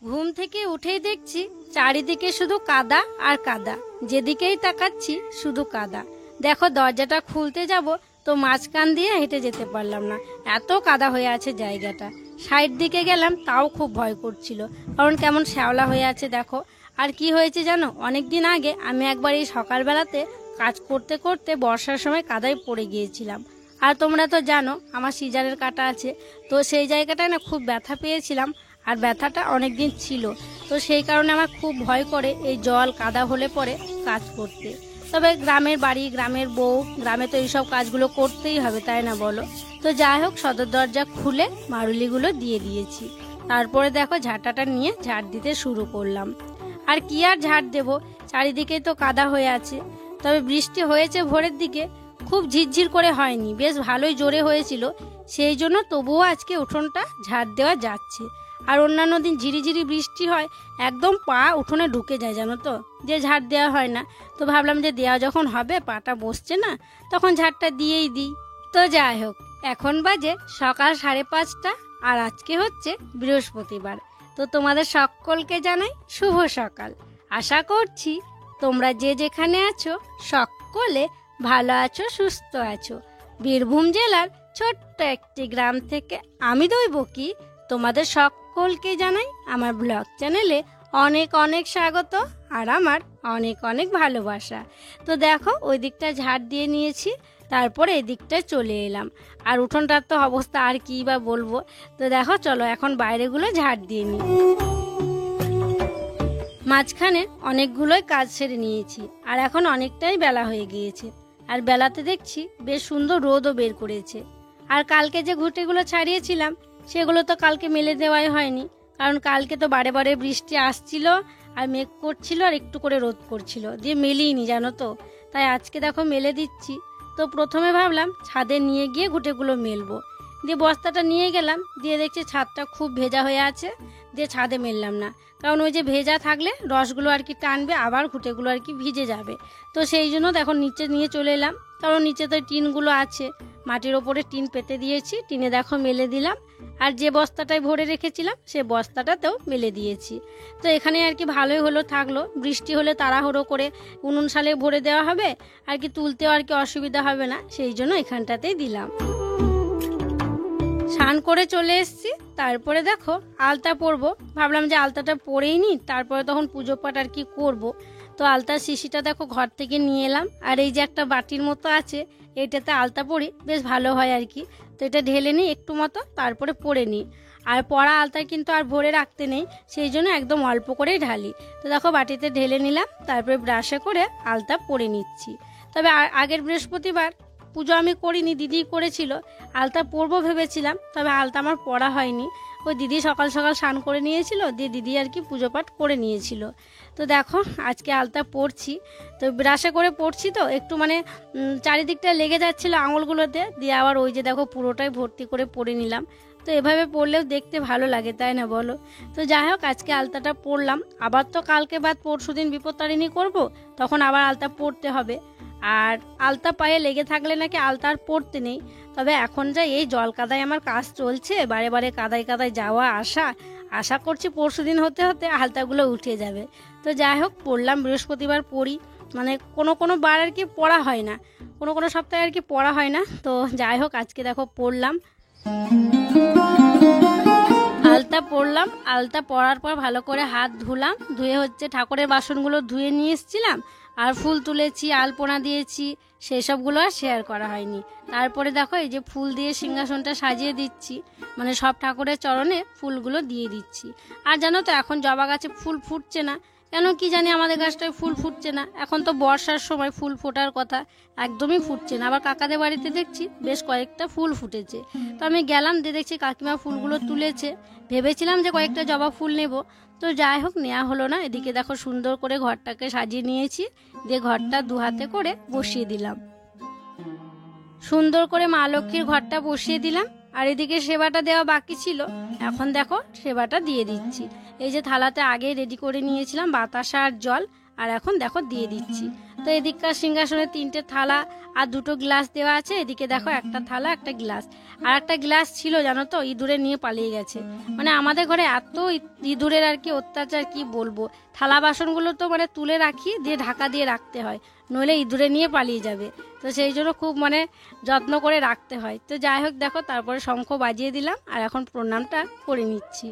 ঘুম থেকে উঠেই দেখছি চারিদিকে শুধু কাদা আর কাদা, যেদিকেই তাকাচ্ছি শুধু কাদা। দেখো দরজাটা খুলতে যাব তো মাঝখান দিয়ে হেঁটে যেতে পারলাম না, এত কাদা হয়ে আছে জায়গাটা। সাইড দিকে গেলাম তাও খুব ভয় করছিল, কারণ কেমন শ্যাওলা হয়ে আছে দেখো। আর কি হয়েছে জানো, অনেক দিন আগে আমি একবার এই সকালবেলাতে কাজ করতে করতে বর্ষার সময় কাদায় পড়ে গিয়েছিলাম। আর তোমরা তো জানো আমার সিজারের কাটা আছে, তো সেই জায়গাটায় না খুব ব্যথা পেয়েছিলাম, আর ব্যথাটা অনেক দিন ছিল। তো সেই কারণে আমার খুব ভয় করে এই জল কাদা হলে পরে কাজ করতে। তবে গ্রামের বাড়ি, গ্রামের বউ, গ্রামে তো এইসব কাজগুলো করতেই হবে, তাই না বলো? তো যাই হোক, সদর দরজা খুলে মারুলিগুলো দিয়ে দিয়েছি। তারপরে দেখো ঝাঁটাটা নিয়ে ঝাড় দিতে শুরু করলাম। আর কি আর ঝাড় দেবো, চারিদিকে তো কাদা হয়ে আছে। তবে বৃষ্টি হয়েছে ভোরের দিকে, খুব ঝিরঝির করে হয়নি, বেশ ভালোই জোরে হয়েছিল। সেই জন্য তবুও আজকে উঠোনটা ঝাড় দেওয়া যাচ্ছে। আর অন্যান্য দিন ঝিরিঝিরি বৃষ্টি হয়, একদম পা উঠোনে ঢুকে যায় জানো তো, যে ঝাড় দেওয়া হয় না। তো ভাবলাম যে দেওয়া যখন হবে, পাটা বসছে না, তখন ঝাড়টা দিয়েই দিই। তো যাই হোক, এখন বাজে সকাল 5:30, আর আজকে হচ্ছে বৃহস্পতিবার। তো তোমাদের সকলকে জানাই শুভ সকাল। আশা করছি তোমরা যে যেখানে আছো সকলে ভালো আছো, সুস্থ আছো। বীরভূম জেলার ছোট্ট একটি গ্রাম থেকে আমি দৈবকী তোমাদের সকলকে জানাই আমার ব্লগ চ্যানেলে অনেক অনেক স্বাগত, আর আমার অনেক অনেক ভালোবাসা। তো দেখো ওই দিকটা ঝাড় দিয়ে নিয়েছি, তারপরে এই দিকটায় চলে এলাম। আর উঠোনটার তো অবস্থা আর কি বা বলবো। তো দেখো চলো এখন বাইরেগুলো ঝাড় দিয়ে নিই। মাঝখানে অনেকগুলোই কাজ সেরে নিয়েছি, আর এখন অনেকটাই বেলা হয়ে গিয়েছে। আর বেলাতে দেখছি বেশ সুন্দর রোদও বের করেছে। আর কালকে যে ঘুঁটেগুলো ছাড়িয়েছিলাম সেগুলো তো কালকে মেলে দেওয়াই হয়নি, কারণ কালকে তো বারে বারে বৃষ্টি আসছিল, আর মেঘ করছিল, আর একটু করে রোদ করছিল, দিয়ে মেলিনি জানো তো। তাই আজকে দেখো মেলে দিচ্ছি। তো প্রথমে ভাবলাম ছাদে নিয়ে গিয়ে ঘুঁটেগুলো মেলবো, দিয়ে বস্তাটা নিয়ে গেলাম, দিয়ে দেখছি ছাদটা খুব ভেজা হয়ে আছে, দিয়ে ছাদে মেললাম না, কারণ ওই যে ভেজা থাকলে রসগুলো আর কি টানবে, আবার ঘুঁটেগুলো আর কি ভিজে যাবে। তো সেই জন্য দেখো নিচে নিয়ে চলে এলাম, কারণ নিচে তো টিনগুলো আছে, মাটির ওপরে টিন পেতে দিয়েছি, টিনে দেখো মেলে দিলাম। আর যে বস্তাটায় ভরে রেখেছিলাম সে বস্তাটাতেও মেলে দিয়েছি। তো এখানে আর কি ভালোই হলো থাকলো, বৃষ্টি হলে তাড়াহুড়ো করে উনুন সালে ভরে দেওয়া হবে, আর কি তুলতেও আর কি অসুবিধা হবে না, সেই জন্য এখানটাতেই দিলাম। স্নান করে চলে এসেছি, তারপরে দেখো আলতা পরবো, ভাবলাম যে আলতাটা পরেই নিই, তারপরে তখন পুজো পাঠ আর কি করবো। তো আলতার শিশিটা দেখো ঘর থেকে নিয়ে এলাম, আর এই যে একটা বাটির মতো আছে, এইটাতে আলতা পরি, বেশ ভালো হয় আর কি। তো এটা ঢেলে নিই একটু মতো, তারপরে পরে নিই। আর পরা আলতা কিন্তু আর ভরে রাখতে নেই, সেই জন্য একদম অল্প করেই ঢালি। তো দেখো বাটিতে ঢেলে নিলাম, তারপরে ব্রাশে করে আলতা পরে নিচ্ছি। তবে আগের বৃহস্পতিবার পুজো আমি করিনি, দিদি করেছিল। আলতা পরবো ভেবেছিলাম, তবে আলতা আমার পরা হয়নি। ওই দিদি সকাল সকাল স্নান করে নিয়েছিল, দিয়ে দিদি আর কি পুজো পাঠ করে নিয়েছিল। তো দেখো আজকে আলতা পরছি, তো ব্রাশে করে পরছি, তো একটু মানে চারিদিকটা লেগে যাচ্ছিলো আঙুলগুলোতে, দিয়ে আবার ওই যে দেখো পুরোটাই ভর্তি করে পরে নিলাম। তো এভাবে পরলেও দেখতে ভালো লাগে, তাই না বলো? তো যাই হোক আজকে আলতাটা পরলাম, আবার তো কালকে বাদ পরশু দিন বিপত্তারিণী করবো, তখন আবার আলতা পরতে হবে। আর আলতা পায়ে লেগে থাকলে নাকি আলতা আর পরতে নেই। তবে এখন যা এই জল কাদায় আমার কাজ চলছে, বারে বারে কাদায় কাদায় যাওয়া আসা, আশা করছি পরশু দিন হতে হতে আলতাগুলো উঠে যাবে। তো যাই হোক পরলাম, বৃহস্পতিবার পড়ি, মানে কোনো কোনো বার আর কি পড়া হয় না, কোনো কোনো সপ্তাহে আর কি পড়া হয় না। তো যাই হোক আজকে দেখো পড়লাম, আলতা পরলাম। আলতা পরার পর ভালো করে হাত ধুলাম, ধুয়ে হচ্ছে ঠাকুরের বাসনগুলো ধুয়ে নিয়ে এসেছিলাম, আর ফুল তুলেছি, আলপনা দিয়েছি, সেসবগুলো আর শেয়ার করা হয়নি। তারপরে দেখো এই যে ফুল দিয়ে সিংহাসনটা সাজিয়ে দিচ্ছি, মানে সব ঠাকুরের চরণে ফুলগুলো দিয়ে দিচ্ছি। আর জানো তো এখন জবা গাছে ফুল ফুটছে না, কেন কি জানি আমাদের গাছটায় ফুল ফুটছে না। এখন তো বর্ষার সময় ফুল ফোটার কথা, একদমই ফুটছে না। আবার কাকাদের বাড়িতে দেখছি বেশ কয়েকটা ফুল ফুটেছে। তো আমি গেলাম, দিয়ে দেখছি কাকিমা ফুলগুলো তুলেছে, ভেবেছিলাম যে কয়েকটা জবা ফুল নেব, তো যাই হোক নেওয়া হলো না। এদিকে দেখো সুন্দর করে ঘরটাকে সাজিয়ে নিয়েছি, দিয়ে ঘরটা দু হাতে করে বসিয়ে দিলাম, সুন্দর করে মা লক্ষ্মীর ঘরটা বসিয়ে দিলাম। আর এদিকে সেবাটা দেওয়া বাকি ছিল, এখন দেখো সেবাটা দিয়ে দিচ্ছি। এই যে থালাতে আগে রেডি করে নিয়েছিলাম বাতাসা আর জল, আর এখন দেখো দিয়ে দিচ্ছি। তো এদিককার সিংহাসনে 3টে থালা আর 2টো গ্লাস দেওয়া আছে। এদিকে দেখো একটা থালা একটা গ্লাস, আর একটা গ্লাস ছিল জানো তো, ইঁদুরে নিয়ে পালিয়ে গেছে। মানে আমাদের ঘরে এত ইঁদুরের আর কি অত্যাচার, কি বলবো। থালা বাসনগুলো তো মানে তুলে রাখি, দিয়ে ঢাকা দিয়ে রাখতে হয়, নইলে ইঁদুরে নিয়ে পালিয়ে যাবে। তো সেই জন্য খুব মানে যত্ন করে রাখতে হয়। তো যাই হোক দেখো, তারপরে শঙ্খ বাজিয়ে দিলাম আর এখন প্রণামটা করে নিচ্ছি।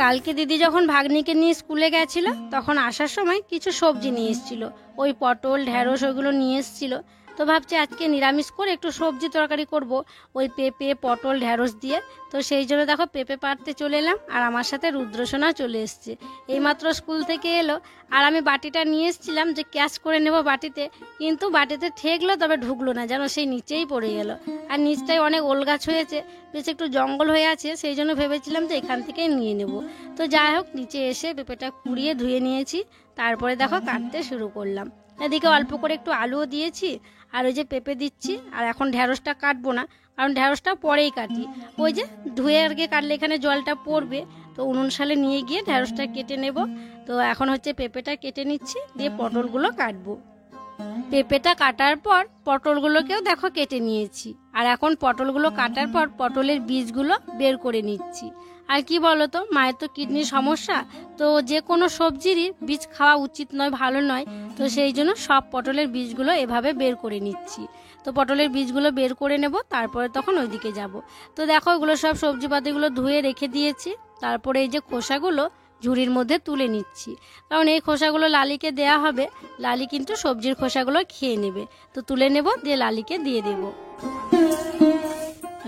কালকে দিদি যখন ভাগ্নিকে নিয়ে স্কুলে গেছিল, তখন আসার সময় কিছু সবজি নিয়ে এসেছিল, ওই পটল ঢেঁড়স ওইগুলো নিয়ে এসেছিল। তো ভাবছি আজকে নিরামিষ করে একটু সবজি তরকারি করব, ওই পেঁপে পটল ঢেঁড়স দিয়ে। তো সেই জন্য দেখো পেঁপে পাড়তে চলে এলাম, আর আমার সাথে রুদ্রসোনা চলে এসছে, এইমাত্র স্কুল থেকে এলো। আর আমি বাটিটা নিয়ে এসেছিলাম যে ক্যাচ করে নেব বাটিতে, কিন্তু বাটিতে ঠেকলো তবে ঢুকলো না, যেন সেই নিচেই পড়ে গেল। আর নিচটায় অনেক ওল গাছ হয়েছে, বেশ একটু জঙ্গল হয়ে আছে, সেই জন্য ভেবেছিলাম যে এখান থেকেই নিয়ে নেব। তো যাই হোক নিচে এসে পেঁপেটা কুড়িয়ে ধুয়ে নিয়েছি, তারপরে দেখো কাটতে শুরু করলাম। এদিকে অল্প করে একটু আলুও দিয়েছি, আর ওই যে পেঁপে দিচ্ছি। আর এখন ঢেঁড়সটা কাটবো না, কারণ ঢেঁড়সটা পরেই কাটি, ওই যে ধুয়ে আর কি কাটলে এখানে জলটা পড়বে। তো উনুন শালে নিয়ে গিয়ে ঢেঁড়সটা কেটে নেব। তো এখন হচ্ছে পেঁপেটা কেটে নিচ্ছি, দিয়ে পটলগুলো কাটবো। পেঁপেটা কাটার পর পটলগুলোকেও দেখো কেটে নিয়েছি, আর এখন পটলগুলো কাটার পর পটলের বীজগুলো বের করে নিচ্ছি। আর কি বলতো, মায়ের তো কিডনির সমস্যা, তো যে কোনো সবজিরই বীজ খাওয়া উচিত নয়, ভালো নয়। তো সেই জন্য সব পটলের বীজগুলো এভাবে বের করে নিচ্ছি। তো পটলের বীজগুলো বের করে নেব, তারপরে তখন ওইদিকে যাব। তো দেখো এগুলো সব সবজিপাতিগুলো ধুয়ে রেখে দিয়েছি। তারপরে এই যে খোসাগুলো ঝুড়ির মধ্যে তুলে নিচ্ছি, কারণ এই খোসাগুলো লালিকে দেয়া হবে, লালি কিন্তু সবজির খোসাগুলো খেয়ে নেবে। তো তুলে নেব, দিয়ে লালিকে দিয়ে দেব।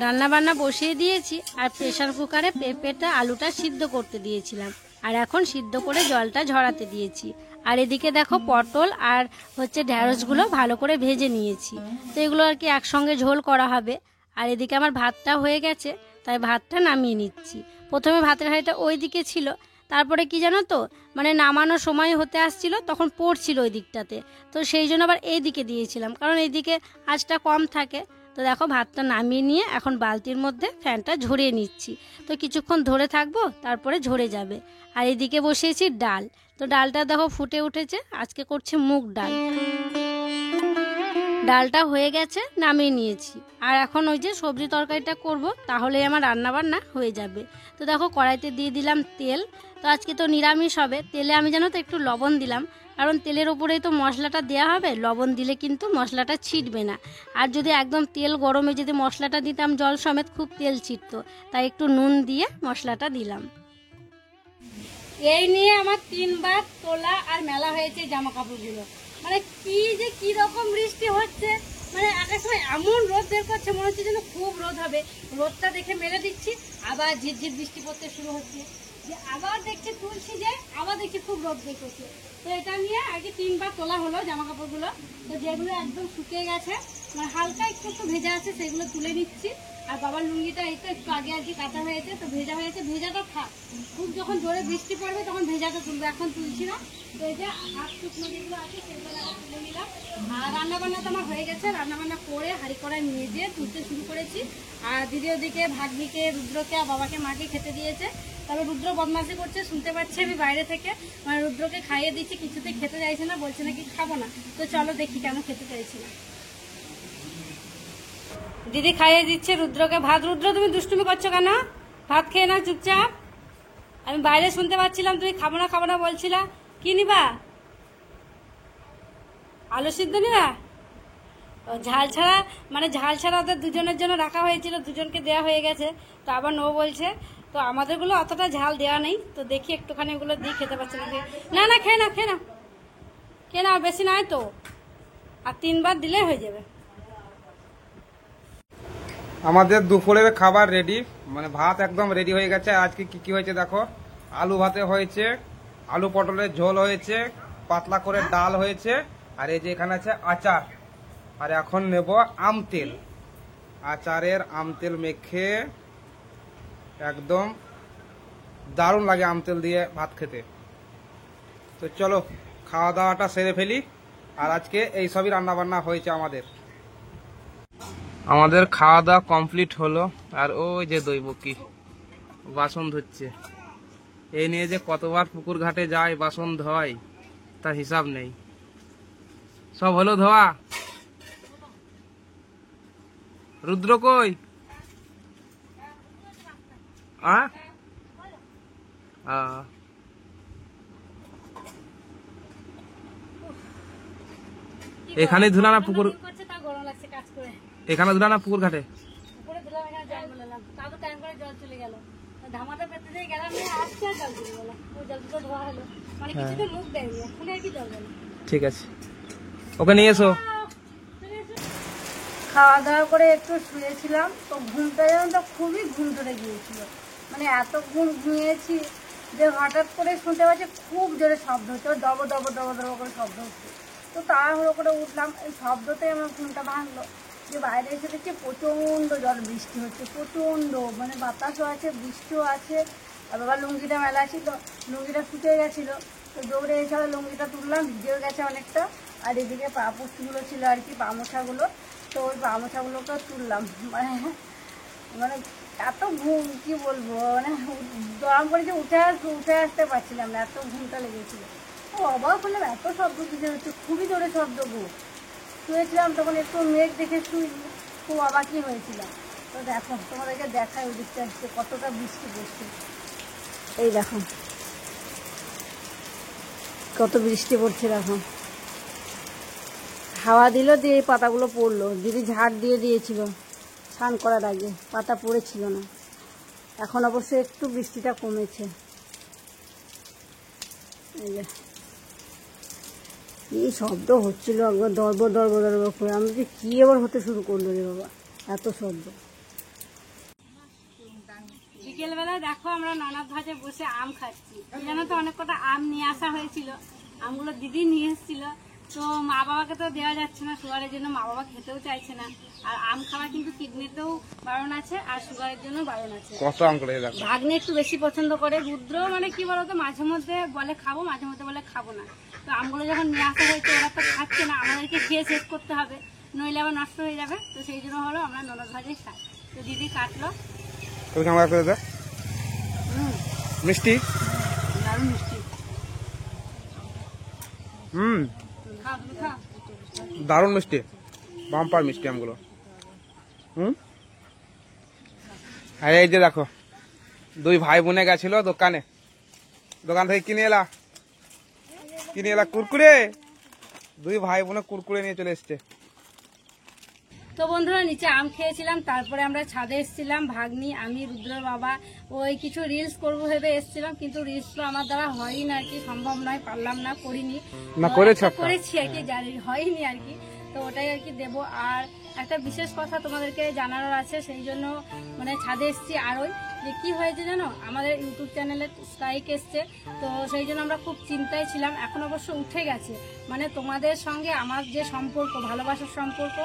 রান্না বান্না বসিয়ে দিয়েছি, আর প্রেসার কুকারে পেঁপেটা আলুটা সিদ্ধ করতে দিয়েছিলাম, আর এখন সিদ্ধ করে জলটা ঝরাতে দিয়েছি। আর এদিকে দেখো পটল আর হচ্ছে ঢেঁড়সগুলো ভালো করে ভেজে নিয়েছি। তো এগুলো আর কি একসঙ্গে ঝোল করা হবে। আর এদিকে আমার ভাতটা হয়ে গেছে, তাই ভাতটা নামিয়ে নিচ্ছি। প্রথমে ভাতের হাঁড়িটা ওই দিকে ছিল, তারপরে কি জানো তো, মানে নামানোর সময় হতে আসছিল, তখন পড়ছিল ওই দিকটাতে। তো সেই জন্য আবার এই দিকে দিয়েছিলাম, কারণ এইদিকে আঁচটা কম থাকে। তো দেখো ভাতটা নামিয়ে নিয়ে এখন বালতির মধ্যে ফ্যানটা ঝরিয়ে নিচ্ছি। তো কিছুক্ষণ ধরে থাকবো, তারপরে ঝরে যাবে। আর এদিকে বসিয়েছি ডাল। তো ডালটা দেখো ফুটে উঠেছে, আজকে করছে মুগ ডাল। ডালটা হয়ে গেছে, নামিয়ে নিয়েছি। আর এখন ওই যে সবজি তরকারিটা করব, তাহলেই আমার রান্না বান্না হয়ে যাবে। তো দেখো কড়াইতে দিয়ে দিলাম তেল। তো আজকে তো নিরামিষ হবে, তেলে আমি জানো তো একটু লবণ দিলাম, কারণ তেলের ওপরেই তো মশলাটা দেওয়া হবে, লবণ দিলে কিন্তু মশলাটা ছিটবে না। আর যদি একদম তেল গরমে যদি মশলাটা দিতাম জল সমেত, খুব তেল ছিটতো, তাই একটু নুন দিয়ে মশলাটা দিলাম। এই নিয়ে আমার 3বার তোলা আর মেলা হয়েছে জামা কাপড়গুলো। মানে কি রকম বৃষ্টি হচ্ছে, মানে একের সময় এমন রোদ বের করছে, মনে হচ্ছে যেন খুব রোদ হবে। রোদটা দেখে মেলে দিচ্ছি, আবার ঝিরঝির বৃষ্টি পড়তে শুরু হচ্ছে, যে আবার দেখছি তুলছি, যে আবার দেখছি খুব রোদ বের করছে। তো এটা নিয়ে আগে 3বার তোলা হলো জামা কাপড়গুলো। তো যেগুলো একদম শুকিয়ে গেছে, মানে হালকা একটু একটু ভেজা আছে, সেগুলো তুলে নিচ্ছি। আর বাবার লুঙ্গিটা এই তো একটু আগে আর কি কাটা হয়েছে, তো ভেজা হয়েছে, ভেজাটা থাক, খুব যখন জোরে বৃষ্টি পড়বে তখন ভেজাটা তুলবে, এখন তুলছি না। তো এই যে হাত শুকনো যেগুলো আছে সেগুলো তুলে নিলাম। আর রান্নাবান্না তো আমার হয়ে গেছে, রান্নাবান্না করে হাঁড়ি কড়াই নিয়ে যেয়ে তুলতে শুরু করেছি। আর দিদি ওদিকে ভাগ্নিকে রুদ্রকে আর বাবাকে মাকে খেতে দিয়েছে। তবে রুদ্র বদমাশি করছে, শুনতে পাচ্ছি আমি বাইরে থেকে। মানে রুদ্রকে খাইয়ে দিচ্ছি, কিছুতেই খেতে চাইছে না, বলছে নাকি খাবো না। তো চলো দেখি কেন খেতে চাইছি না। দিদি খাইয়ে দিচ্ছে রুদ্রকে ভাত। রুদ্র তুমি দুষ্টুমি করছো কেন? ভাত খেয়ে না চুপচাপ। আমি বাইরে শুনতে পাচ্ছিলাম তুমি খাবো না বলছিলা। কি নিবা? আলু সিদ্ধ নিবা? ঝাল ছাড়া, মানে ঝাল ছাড়া ওদের দুজনের জন্য রাখা হয়েছিল, দুজনকে দেওয়া হয়ে গেছে। তো আবার নো বলছে। তো আমাদেরগুলো অতটা ঝাল দেওয়া নেই, তো দেখি একটুখানি ওগুলো দিয়ে খেতে পারছে না। না খেয়ে না বেশি নয় তো, আর 3বার দিলে হয়ে যাবে। আমাদের দুপুরের খাবার রেডি, মানে ভাত একদম রেডি হয়ে গেছে। আজকে কি কি হয়েছে দেখো, আলু ভাতে হয়েছে, আলু পটলের ঝোল হয়েছে, পাতলা করে ডাল হয়েছে, আর এই যে এখানে আছে আচার। আর এখন নেব আম তেল, আচারের আম তেল মেখে একদম দারুণ লাগে আম তেল দিয়ে ভাত খেতে। তো চলো খাওয়া দাওয়াটা সেরে ফেলি। আর আজকে এই সবই রান্না বান্না হয়েছে আমাদের। আমাদের খাওয়া দাওয়া কমপ্লিট হলো, আর ওই যে দৈবকী বাসন ধুচ্ছে। এই নিয়ে যে কতবার পুকুর ঘাটে যায় বাসন ধোয় তার হিসাব নেই। সব হলো ধোয়া? রুদ্র কই? এখানে ধুলা না পুকুর, এখানে ধুলা না পুকুর ঘাটে? ঠিক আছে, ওকে নিয়ে এসো। খাওয়া দাওয়া করে একটু শুয়েছিলাম, তো ঘুমটা যেন তো খুবই ঘুম ধরে গিয়েছিল, মানে এত ঘুমিয়েছি যে হঠাৎ করে শুনতে পাচ্ছি খুব জোরে শব্দ হচ্ছে, দব দব দব দব করে শব্দ হচ্ছে। তো তাড়াহুড়ো করে উঠলাম, এই শব্দতে আমার ঘুমটা ভাঙলো। যে বাইরে এসে দেখছি প্রচণ্ড জল বৃষ্টি হচ্ছে, প্রচণ্ড, মানে বাতাসও আছে, বৃষ্টিও আছে। আর বাবা লুঙ্গিটা মেলা ছিল, লুঙ্গিটা শুকিয়ে গেছিলো, তো দৌড়ে এসে লুঙ্গিটা তুললাম, ভিজেও গেছে অনেকটা। আর এদিকে পা পুষ্টিগুলো ছিল আর কি, পামোছাগুলো, তো ওই পামোছাগুলোকেও তুললাম। মানে এত ঘুম কি বলবো, মানে গরম করেছে, উঠে আসতে পারছিলাম না, এত ঘুমটা লেগেছিল। ও অবাক হলাম, এত শব্দ দিতে হচ্ছে, খুবই জোরে শব্দ গো। শুয়েছিলাম তখন একটু মেঘ দেখে শুইনি, খুব অবাকই হয়েছিলাম। তো দেখো তোমাদেরকে দেখায় ওই দিকটা আসছে কতটা বৃষ্টি পড়ছে। এই দেখো কত বৃষ্টি পড়ছে, দেখো হাওয়া দিল, দিয়ে এই পাতাগুলো পড়লো। দিদি ঝাড় দিয়ে দিয়েছিল স্নান করার আগে, পাতা পড়েছিল না। এখন অবশ্য একটু বৃষ্টিটা কমেছে। এই যে কি শব্দ হচ্ছিল, একবার দরব দরব দরব করে, আমি যে কি এবার হতে শুরু করলো রে বাবা, এত শব্দ। বিকেলবেলায় দেখো আমরা ননদ ভাজে বসে আম খাচ্ছি। জানো তো অনেক কটা আম নিয়ে আসা হয়েছিল, আমগুলো দিদি নিয়ে এসেছিল। তো মা বাবাকে তো দেওয়া যাচ্ছে না, সুগারের জন্য মা বাবা খেতেও চাইছে না। আর আম খাওয়া কিন্তু কিডনিতেও বারণ আছে, আর সুগারের জন্য বারণ আছে। ভাগ্নে একটু বেশি পছন্দ করে, রুদ্র মানে কি বলতো মাঝে মধ্যে বলে খাবো, মাঝে মধ্যে বলে খাবো না। তো আমগুলো যখন নিয়ে আসা হয়েছে ওরা তো খাচ্ছে না, আমাদেরকে খেয়ে শেষ করতে হবে, নইলে আবার নষ্ট হয়ে যাবে। তো সেই জন্য হলো আমরা ননদ ভাজে খাই। তো দিদি কাটলো, মিষ্টি, দারুণ মিষ্টি। দারুণ মিষ্টি, বাম্পার মিষ্টি আমগুলো। আর এই যে দেখো দুই ভাই বোনে গেছিল দোকানে, দোকান থেকে কিনে এলা কুরকুরে। দুই ভাই বোনে কুরকুরে নিয়ে চলে এসছে। তো বন্ধুরা নিচে আম খেয়েছিলাম, তারপরে আমরা ছাদে এসেছিলাম, ভাগ্নি, আমি, রুদ্রের বাবা। ওই কিছু রিলস করবো ভেবে এসেছিলাম, কিন্তু রিলস তো আমার দ্বারা হয়ই না আর কি, সম্ভব নয়, পারলাম না, করিনি। করেছি আর কি, জানি হয়নি আর কি। তো ওটাই আর কি দেবো। আর একটা বিশেষ কথা তোমাদেরকে জানানোর আছে, সেই জন্য মানে ছাদে এসেছি। আর ওই যে কি হয়েছে জানো, আমাদের ইউটিউব চ্যানেলে স্ট্রাইক এসছে, তো সেই জন্য আমরা খুব চিন্তায় ছিলাম। এখন অবশ্য উঠে গেছে, মানে তোমাদের সঙ্গে আমার যে সম্পর্ক, ভালোবাসার সম্পর্ক,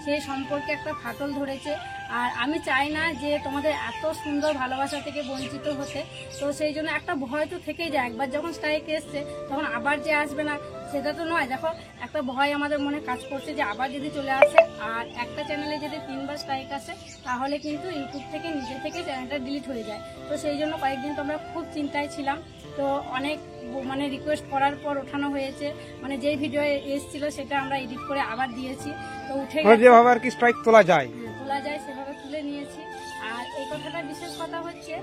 সেই সম্পর্কে একটা ফাটল ধরেছে। আর আমি চাই না যে তোমাদের এত সুন্দর ভালোবাসা থেকে বঞ্চিত হতে। তো সেই জন্য একটা ভয় তো থেকেই যায়, একবার যখন স্ট্রাইক এসছে তখন আবার যে আসবে না সেটা তো নয়। দেখো একটা ভয় আমাদের মনে কাজ করছে যে আবার যদি চলে আসে, আর একটা চ্যানেলে যদি 3বার স্ট্রাইক আসে তাহলে কিন্তু ইউটিউব থেকে নিজে থেকে চ্যানেলটা ডিলিট হয়ে যায়। তো সেই জন্য কয়েকদিন তো আমরা খুব চিন্তায় ছিলাম। তো অনেক মানে রিকোয়েস্ট করার পর ওঠানো হয়েছে, মানে যেই ভিডিও এসেছিল সেটা আমরা এডিট করে আবার দিয়েছি। তো উঠে যেভাবে আর কি স্ট্রাইক তোলা যায় সেভাবে তুলে নিয়েছি। আর এই কথাটা বিশেষ কথা হচ্ছে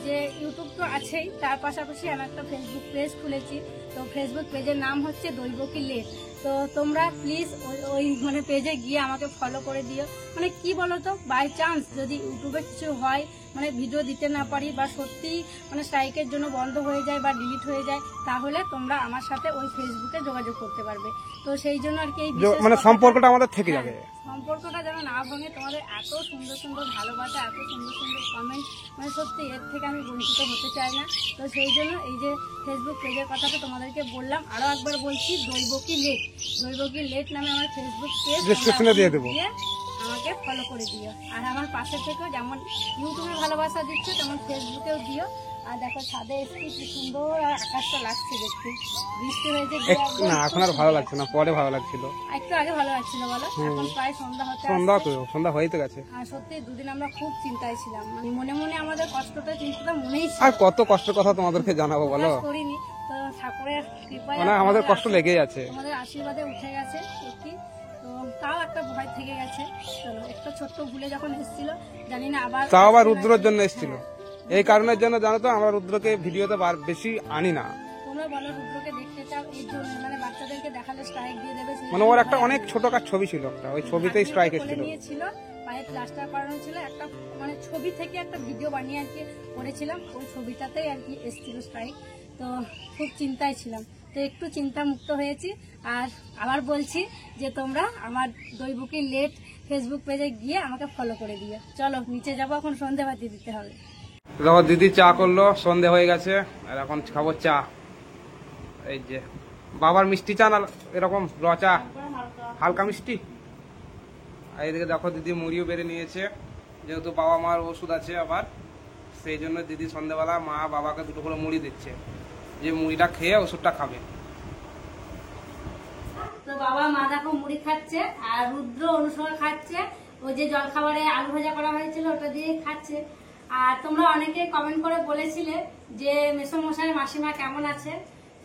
যে ইউটিউব তো আছেই, তার পাশাপাশি আমি একটা ফেসবুক পেজ খুলেছি। তো ফেসবুক পেজের নাম হচ্ছে দৈবকী লেট। তো তোমরা প্লিজ ওই মানে পেজে গিয়ে আমাকে ফলো করে দিও। মানে কি বলতো, বাই চান্স যদি ইউটিউবে কিছু হয়, মানে ভিডিও দিতে না পারি, বা সত্যি মানে স্ট্রাইকের জন্য বন্ধ হয়ে যায় বা ডিলিট হয়ে যায়, তাহলে তোমরা আমার সাথে ওই ফেসবুকে যোগাযোগ করতে পারবে। তো সেই জন্য আর কি মানে সম্পর্কটা আমাদের থেকে যাবে, সম্পর্কটা যেন না ভাঙে। তোমাদের এত সুন্দর সুন্দর ভালোবাসা, এত সুন্দর সুন্দর কমেন্ট, মানে সত্যি এর থেকে আমি বঞ্চিত হতে চাই না। তো সেই জন্য এই যে ফেসবুক পেজের কথাটা তোমাদেরকে বললাম, আরো একবার বলছি, দৈবকী লেট নামে আমার ফেসবুক পেজ, ডেসক্রিপশনে দিয়ে দেবো। আমাকে ফলো করে দিও। আর আমার পাশে থেকেও যেমন ইউটিউবে ভালোবাসা দিচ্ছ তেমন ফেসবুকেও দিও। আর দেখো ছাদে এসেছি কি সুন্দর আর আকাশটা লাগছে দেখতে, বৃষ্টি হয়েছে না এখন আর ভালো লাগছে না, পরে ভালো লাগছিল, একটু আগে ভালো লাগছিল বলো, এখন প্রায় সন্ধ্যা হতে সন্ধ্যা হয়ে তো গেছে। আর সত্যি দুদিন আমরা খুব চিন্তায় ছিলাম, মানে মনে মনে আমাদের কষ্টটা চিন্তাটা মনেই ছিল, আর কত কষ্টের কথা তোমাদেরকে জানাবো বলো, করিনি তো ঠাকুরের কৃপায় মানে আমাদের কষ্ট লেগেই আছে, আমাদের আশীর্বাদে উঠে গেছে সত্যি। তো তাও একটা ভয় থেকে গেছে, চলো একটা ছোট্ট ভুলে যখন এসেছিল জানি না তাও আবার রুদ্রর জন্য এসেছিল, এই কারণের জন্য জানো তো আমরা রুদ্রকে ভিডিওতে বেশি আনি না। তোমরা বলো রুদ্রকে দেখতে চাও এই জন্য, মানে বাচ্চাদেরকে দেখালে স্ট্রাইক দিয়ে দেবে, মানে ওর একটা অনেক ছোটখাটো ছবি ছিল, একটা ওই ছবিতেই স্ট্রাইক এসেছিল, নিয়েছিল পায়ে প্লাস্টার করানো ছিল, একটা মানে ছবি থেকে একটা ভিডিও বানিয়ে আর কি করেছিলাম, ওই ছবিটাতেই আর কি এসেছিল স্ট্রাইক। তো খুব চিন্তায় ছিলাম, তো একটু চিন্তা মুক্ত হয়েছি। আর আবার বলছি যে তোমরা আমার দৈবকী লেট ফেসবুক পেজে গিয়ে আমাকে ফলো করে দিও। চলো নিচে যাবো, এখন সন্ধেবাতি দিতে হবে। দেখো দিদি চা করলো, সন্ধে হয়ে গেছে, আর এখন খাবো চা। এই যে বাবার মিষ্টি চা না এরকম র চা, হালকা মিষ্টি। আর এদিকে দেখো দিদি মুড়িও বেড়ে নিয়েছে, যেহেতু বাবা মার ওষুধ আছে আবার, সেই জন্য দিদি সন্ধ্যেবেলা মা বাবাকে দুটো করে মুড়ি দিচ্ছে, যে মুড়িটা খেয়ে ওষুধটা খাবে। তো বাবা মা দেখো মুড়ি খাচ্ছে, আর রুদ্র অনুসরণ খাচ্ছে, ওই যে জলখাবারে আলু ভাজা করা হয়েছিল ওটা দিয়ে খাচ্ছে। আর তোমরা অনেকে কমেন্ট করে বলেছিলে যে মেসোমশাই মাসিমা কেমন আছে,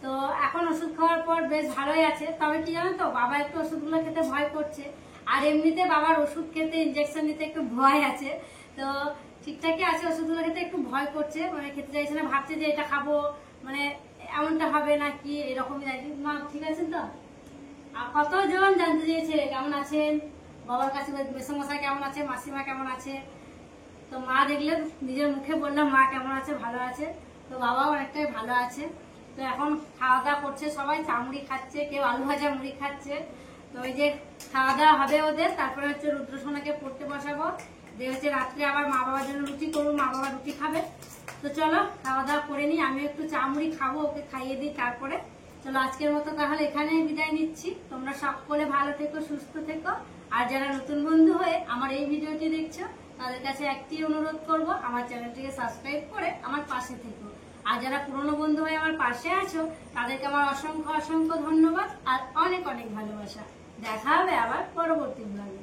তো এখন ওষুধ খাওয়ার পর বেশ ভালোই আছে। তবে কি জানো তো, বাবা একটু ওষুধগুলো খেতে ভয় করছে, আর এমনিতে বাবার ওষুধ খেতে ইঞ্জেকশন নিতে একটু ভয় আছে। তো ঠিকঠাকই আছে, ওষুধগুলো খেতে একটু ভয় করছে, মানে খেতে চাইছে না, ভাবছে যে এটা খাবো মানে এমনটা হবে নাকি এরকমই। মা ঠিক আছেন তো? আর কতজন জানতে চেয়েছে কেমন আছেন, বাবার কাছে মেসোমশাই কেমন আছে, মাসিমা কেমন আছে। তো মা দেখলে নিজের মুখে বললাম মা কেমন আছে, ভালো আছে। তো বাবাও অনেকটাই ভালো আছে। তো এখন খাওয়া দাওয়া করছে সবাই, চামড়ি খাচ্ছে, কেউ আলু ভাজা মুড়ি খাচ্ছে। তো ওই যে খাওয়া দাওয়া হবে ওদের, তারপরে হচ্ছে রুদ্রসোনাকে পড়তে বসাবো, দিয়ে হচ্ছে রাত্রে আবার মা বাবার জন্য রুটি করবো, মা বাবা রুটি খাবে। তো চলো খাওয়া দাওয়া করে নিই, আমি একটু চামড়ি খাবো, ওকে খাইয়ে দিই তারপরে। চলো আজকের মতো তাহলে এখানেই বিদায় নিচ্ছি। তোমরা সকলে ভালো থেকো, সুস্থ থেকো। আর যারা নতুন বন্ধু হয়ে আমার এই ভিডিওটি দেখছো তাদের কাছে একটি অনুরোধ করব, আমার চ্যানেলটিকে সাবস্ক্রাইব করে আমার পাশে থেকো। আর যারা পুরনো বন্ধু হয়ে আমার পাশে আছো তাদেরকে আমার অসংখ্য অসংখ্য ধন্যবাদ আর অনেক অনেক ভালোবাসা। দেখা হবে আবার পরবর্তী ব্লগে।